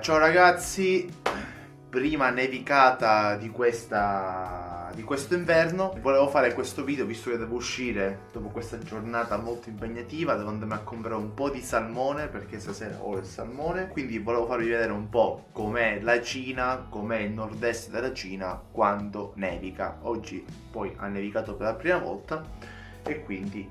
Ciao ragazzi, prima nevicata di questo inverno. Volevo fare questo video visto che devo uscire dopo questa giornata molto impegnativa. Devo andarmi a comprare un po' di salmone perché stasera ho il salmone. Quindi volevo farvi vedere un po' com'è la Cina, com'è il nord-est della Cina quando nevica. Oggi poi ha nevicato per la prima volta e quindi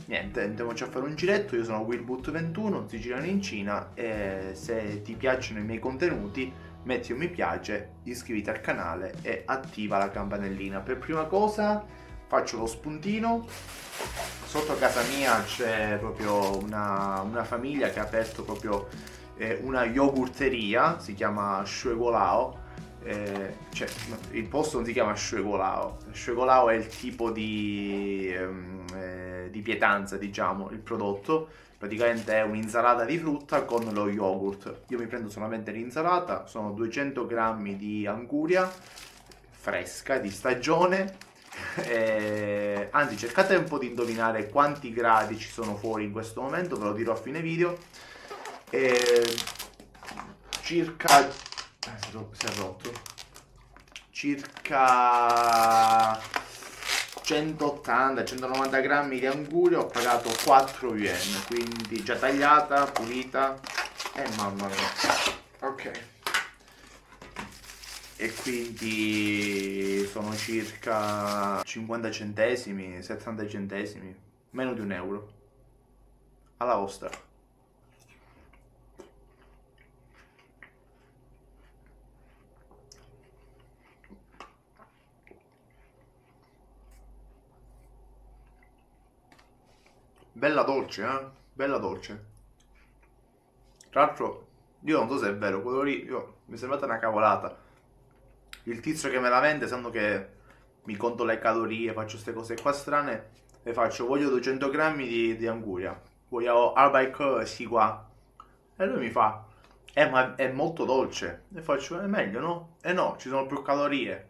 niente, andiamoci a fare un giretto. Io sono Willboot21, siciliano in Cina, e se ti piacciono i miei contenuti metti un mi piace, iscriviti al canale e attiva la campanellina. Per prima cosa faccio lo spuntino. Sotto casa mia c'è proprio una famiglia che ha aperto proprio una yogurteria, si chiama Shuegolao. Cioè, il posto non si chiama Shuegolao. Shuegolao è il tipo di pietanza, diciamo, il prodotto. Praticamente è un'insalata di frutta con lo yogurt. Io mi prendo solamente l'insalata, sono 200 grammi di anguria fresca, di stagione. Anzi, cercate un po' di indovinare quanti gradi ci sono fuori in questo momento, ve lo dirò a fine video. Circa si è rotto. Circa 180-190 grammi di anguria, ho pagato 4 yen, quindi già tagliata, pulita. Mamma mia. Ok. E quindi sono circa 50 centesimi, 70 centesimi, meno di €1. Alla vostra. Bella dolce, Bella dolce. Tra l'altro, io non so se è vero, quello lì, mi è sembrata una cavolata. Il tizio che me la vende, sanno che mi conto le calorie, faccio queste cose qua strane, e faccio, voglio 200 grammi di anguria, voglio Arbeik sì qua. E lui mi fa, ma è molto dolce. E faccio, è meglio, no? E no, ci sono più calorie.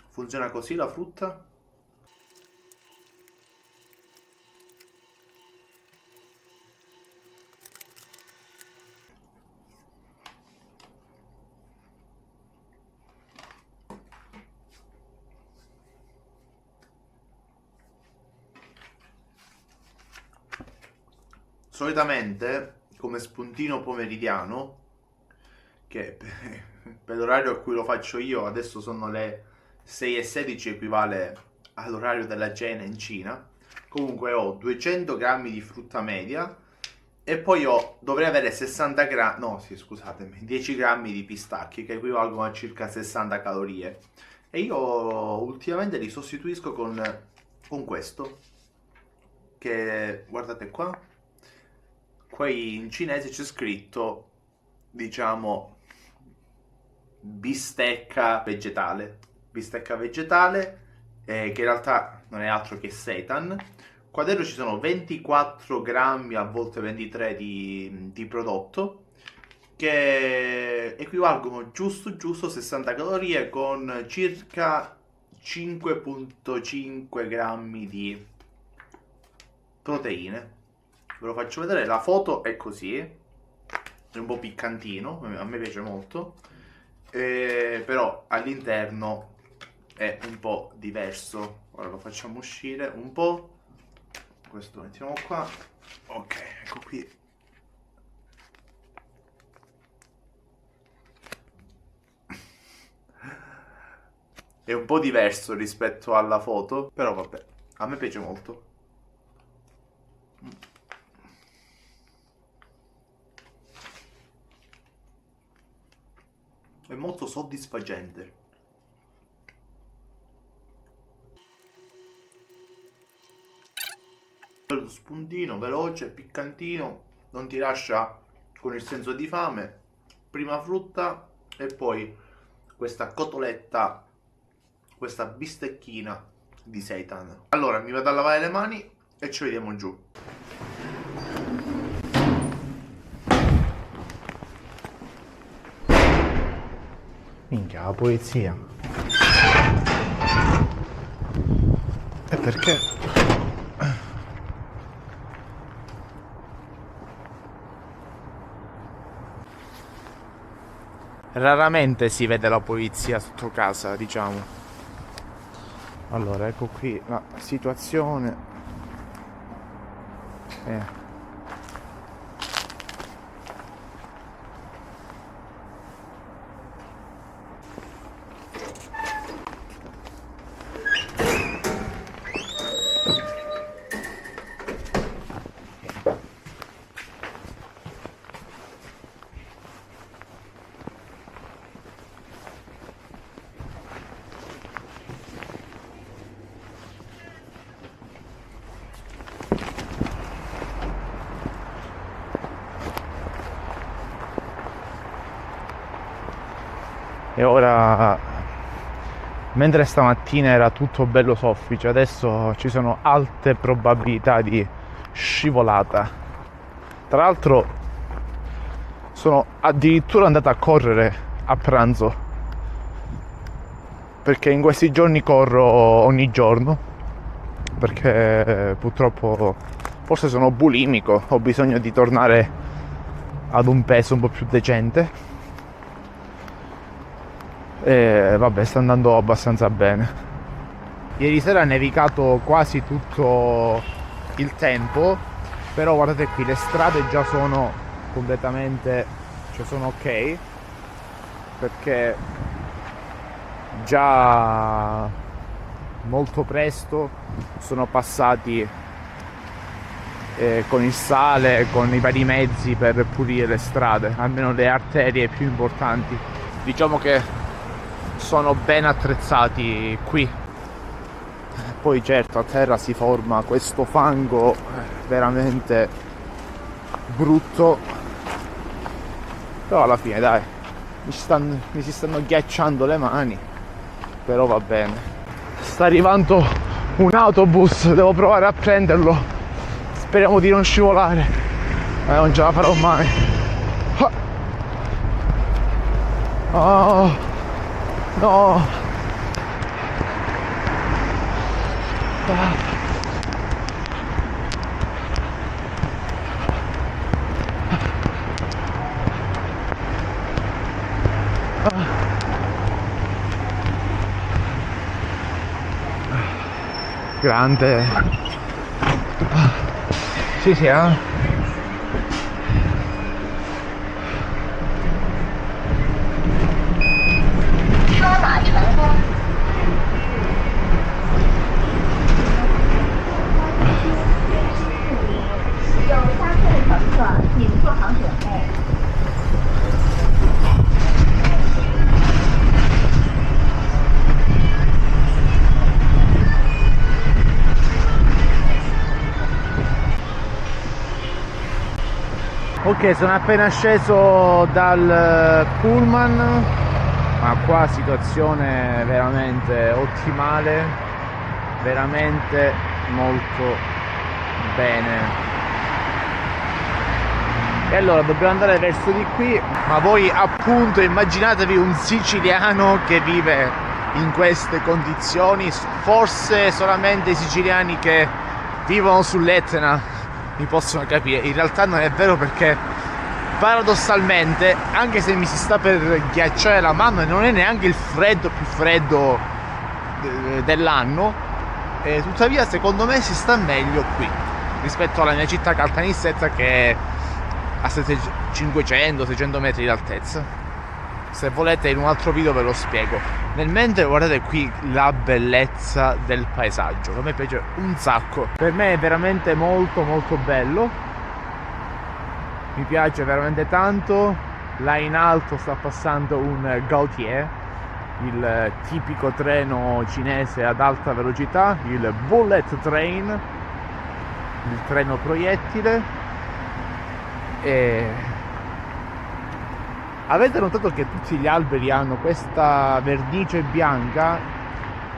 Funziona così la frutta? Solitamente, come spuntino pomeridiano, che per l'orario a cui lo faccio io, adesso sono le 6:16, equivale all'orario della cena in Cina. Comunque ho 200 grammi di frutta media e poi dovrei avere 60 grammi, no sì scusatemi, 10 grammi di pistacchi che equivalgono a circa 60 calorie. E io ultimamente li sostituisco con questo, che guardate qua. Qui in cinese c'è scritto, diciamo, bistecca vegetale, che in realtà non è altro che seitan. Qua dentro ci sono 24 grammi, a volte 23 di prodotto, che equivalgono giusto 60 calorie con circa 5,5 grammi di proteine. Ve lo faccio vedere, la foto è così, è un po' piccantino, a me piace molto, però all'interno è un po' diverso. Ora lo facciamo uscire un po', questo lo mettiamo qua, ok, ecco qui. È un po' diverso rispetto alla foto, però vabbè, a me piace molto. È molto soddisfacente. Lo spuntino veloce, piccantino, non ti lascia con il senso di fame. Prima frutta e poi questa cotoletta, questa bistecchina di seitan. Allora mi vado a lavare le mani e ci vediamo giù. Minchia, la polizia. E perché? raramente si vede la polizia sotto casa, diciamo. Allora, ecco qui la situazione. E ora, mentre stamattina era tutto bello soffice, adesso ci sono alte probabilità di scivolata. Tra l'altro sono addirittura andato a correre a pranzo, perché in questi giorni corro ogni giorno, perché purtroppo forse sono bulimico, ho bisogno di tornare ad un peso un po' più decente. E vabbè, sta andando abbastanza bene. Ieri sera ha nevicato quasi tutto il tempo, però guardate qui, le strade già sono completamente, cioè sono ok, perché già molto presto sono passati con il sale, con i vari mezzi per pulire le strade, almeno le arterie più importanti. Diciamo che sono ben attrezzati qui. Poi certo a terra si forma questo fango veramente brutto, però alla fine dai, mi si stanno ghiacciando le mani, però va bene. Sta arrivando un autobus, devo provare a prenderlo, speriamo di non scivolare, non ce la farò mai. Oh no. Grande. Sì, sì, eh. 刷码成功。有下车的乘客，请做好准备。 Ok, sono appena sceso dal pullman, ma qua situazione veramente ottimale, veramente molto bene. E allora dobbiamo andare verso di qui, ma voi appunto immaginatevi un siciliano che vive in queste condizioni, forse solamente i siciliani che vivono sull'Etna mi possono capire. In realtà non è vero, perché paradossalmente, anche se mi si sta per ghiacciare la mano e non è neanche il freddo più freddo dell'anno, tuttavia secondo me si sta meglio qui rispetto alla mia città Caltanissetta, che è a 500-600 metri di altezza. Se volete in un altro video ve lo spiego. Nel mentre guardate qui la bellezza del paesaggio, a me piace un sacco, per me è veramente molto molto bello, mi piace veramente tanto. Là in alto sta passando un Gautier, il tipico treno cinese ad alta velocità, il bullet train, il treno proiettile. E avete notato che tutti gli alberi hanno questa vernice bianca?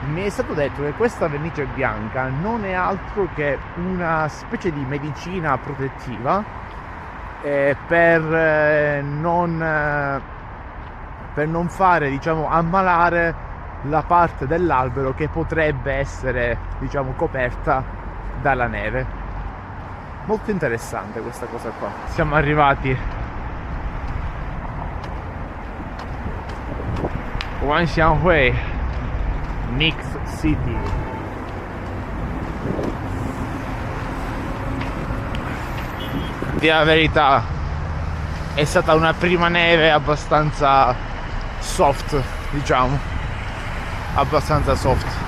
Mi è stato detto che questa vernice bianca non è altro che una specie di medicina protettiva per non fare, diciamo, ammalare la parte dell'albero che potrebbe essere, diciamo, coperta dalla neve. Molto interessante questa cosa qua. Siamo arrivati Wanxianhui Mix City. Di la verità è stata una prima neve abbastanza soft, diciamo, abbastanza soft.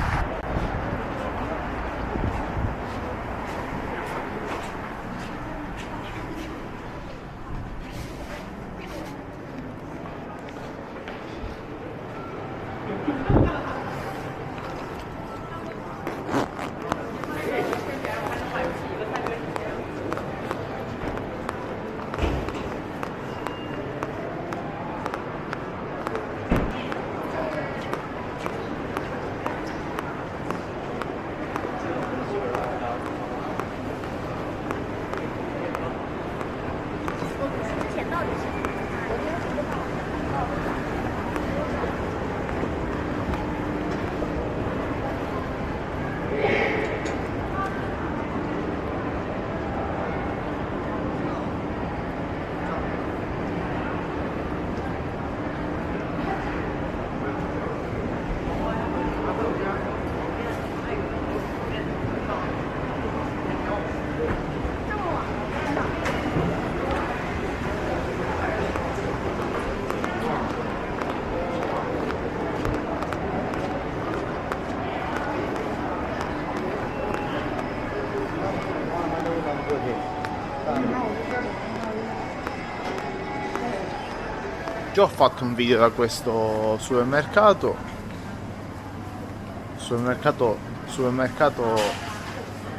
Già ho fatto un video da questo supermercato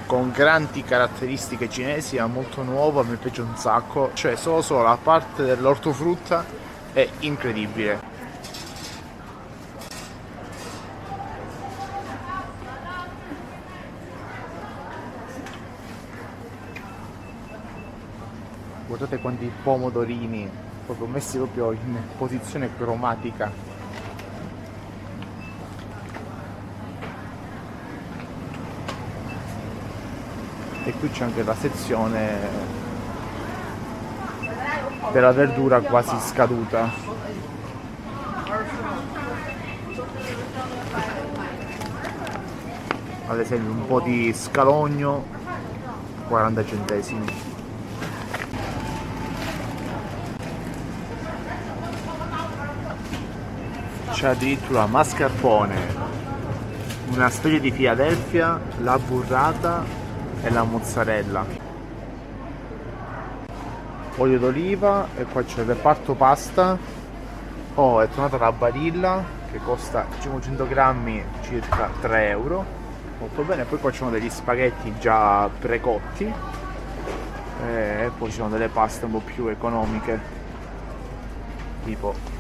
con grandi caratteristiche cinesi, è molto nuovo, mi piace un sacco, cioè solo la parte dell'ortofrutta è incredibile. Guardate quanti pomodorini proprio messi proprio in posizione cromatica. E qui c'è anche la sezione della verdura quasi scaduta. Ad esempio un po' di scalogno, 40 centesimi. C'è addirittura mascarpone, una specie di Philadelphia, la burrata e la mozzarella, olio d'oliva, e qua c'è il reparto pasta. Oh, è tornata la Barilla che costa 500 grammi circa 3 euro, molto bene. Poi qua ci sono degli spaghetti già precotti e poi ci sono delle paste un po' più economiche, tipo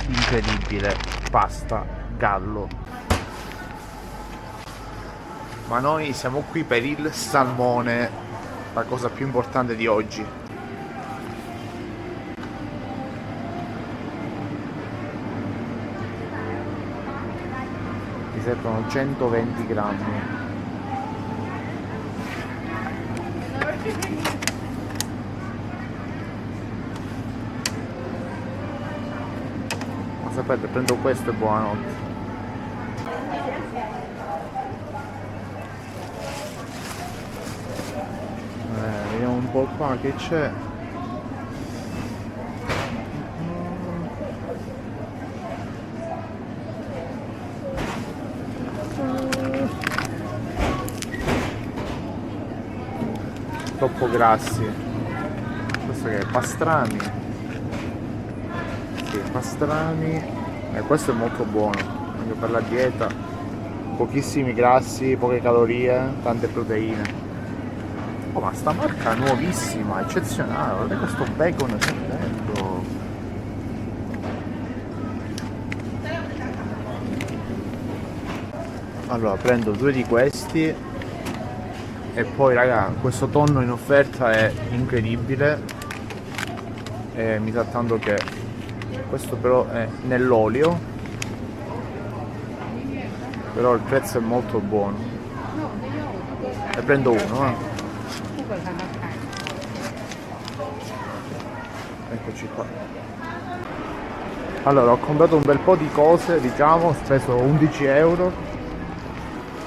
incredibile pasta gallo. Ma noi siamo qui per il salmone, la cosa più importante di oggi. Mi servono 120 grammi. Sapete, prendo questo e buonanotte. Vediamo un po' qua che c'è. Troppo grassi. Questo che è pastrami. Pastrami, e questo è molto buono anche per la dieta, pochissimi grassi, poche calorie, tante proteine. Oh, ma sta marca è nuovissima, eccezionale, guardate questo bacon stupendo. Allora prendo 2 di questi e poi raga, questo tonno in offerta è incredibile e mi sa tanto che questo però è nell'olio, però il prezzo è molto buono. Ne prendo uno, Eccoci qua. Allora, ho comprato un bel po' di cose, diciamo, ho speso 11 euro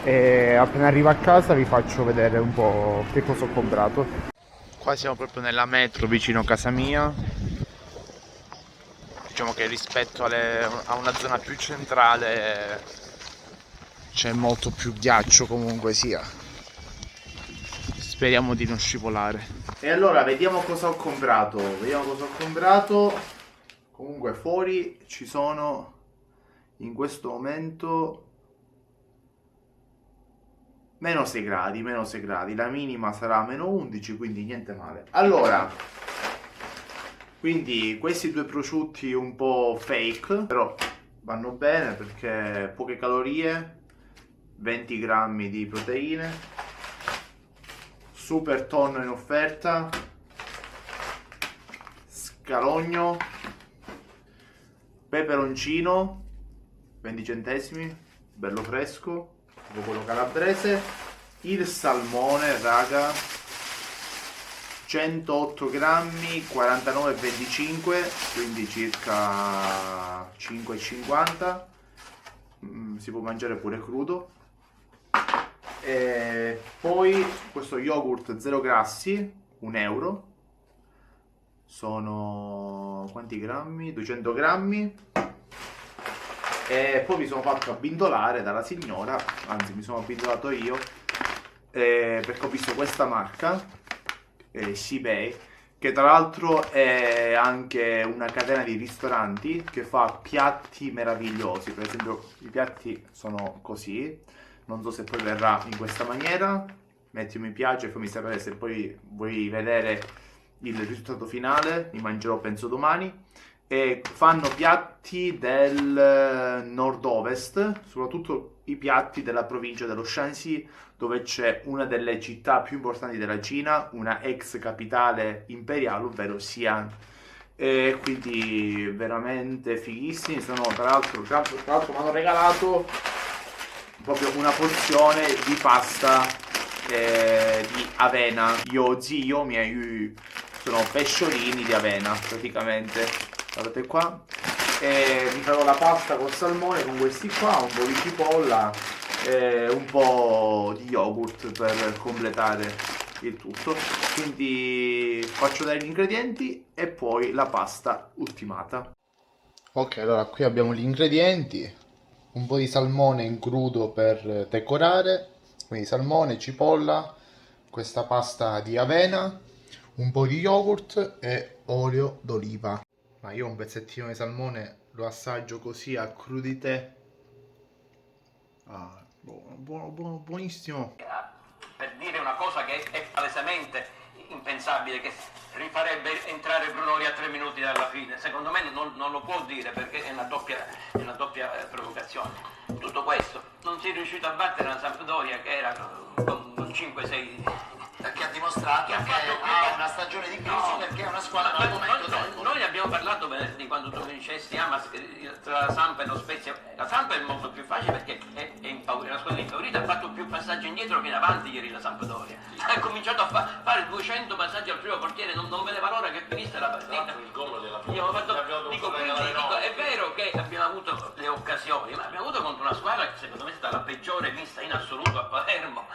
e appena arrivo a casa vi faccio vedere un po' che cosa ho comprato. Qua siamo proprio nella metro vicino a casa mia. Diciamo che rispetto a una zona più centrale c'è molto più ghiaccio comunque sia. Speriamo di non scivolare. E allora vediamo cosa ho comprato. Comunque fuori ci sono in questo momento -6 gradi, -6 gradi. La minima sarà -11, quindi niente male. Allora, quindi questi due prosciutti un po' fake, però vanno bene perché poche calorie, 20 grammi di proteine, super tonno in offerta, scalogno, peperoncino, 20 centesimi, bello fresco, tipo quello calabrese, il salmone, raga, 108 grammi, 49,25, quindi circa 5,50. Si può mangiare pure crudo. E poi questo yogurt 0 grassi, 1 euro. Sono quanti grammi? 200 grammi. E poi mi sono fatto abbindolare dalla signora, anzi mi sono abbindolato io, perché ho visto questa marca, Shibei, che tra l'altro è anche una catena di ristoranti che fa piatti meravigliosi. Per esempio i piatti sono così, non so se poi verrà in questa maniera. Metti un mi piace e fammi sapere se poi vuoi vedere il risultato finale, li mangerò penso domani. E fanno piatti del nord-ovest, soprattutto i piatti della provincia dello Shanxi, dove c'è una delle città più importanti della Cina, una ex capitale imperiale, ovvero Xi'an. E quindi veramente fighissimi. Sono tra l'altro mi hanno regalato proprio una porzione di pasta di avena. Io zio miei sono pesciolini di avena praticamente. Guardate qua, e mi farò la pasta col salmone con questi qua, un po' di cipolla e un po' di yogurt per completare il tutto. Quindi faccio dare gli ingredienti e poi la pasta ultimata. Ok, allora qui abbiamo gli ingredienti, un po' di salmone in crudo per decorare, quindi salmone, cipolla, questa pasta di avena, un po' di yogurt e olio d'oliva. Ma io un pezzettino di salmone lo assaggio così a crudité. Ah, buonissimo. Per dire una cosa che è palesemente impensabile, che rifarebbe entrare Brunori a 3 minuti dalla fine. Secondo me non lo può dire perché è una doppia provocazione. Tutto questo non si è riuscito a battere la Sampdoria che era con 5-6. Perché ha dimostrato che ha una stagione di crisi, perché è una squadra al momento debole. Noi abbiamo parlato di quando tu mi dicesti tra la Samp e lo Spezia. La Samp è molto più facile perché è impaurita, la squadra impaurita, ha fatto più passaggi indietro che in avanti ieri la Sampdoria. Ha cominciato a fare 200 passaggi al primo portiere, non vedeva l'ora che finisse la partita. Il gol della È vero che abbiamo avuto le occasioni, ma abbiamo avuto contro una squadra che secondo me è stata la peggiore vista in assoluto a Palermo.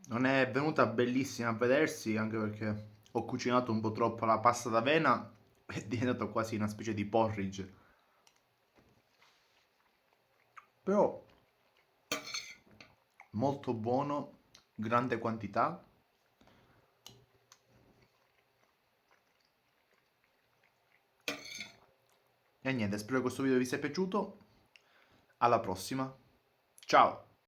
Non è venuta bellissima a vedersi, anche perché ho cucinato un po' troppo la pasta d'avena, è diventato quasi una specie di porridge. Però molto buono, grande quantità. E niente, spero che questo video vi sia piaciuto. Alla prossima. Ciao!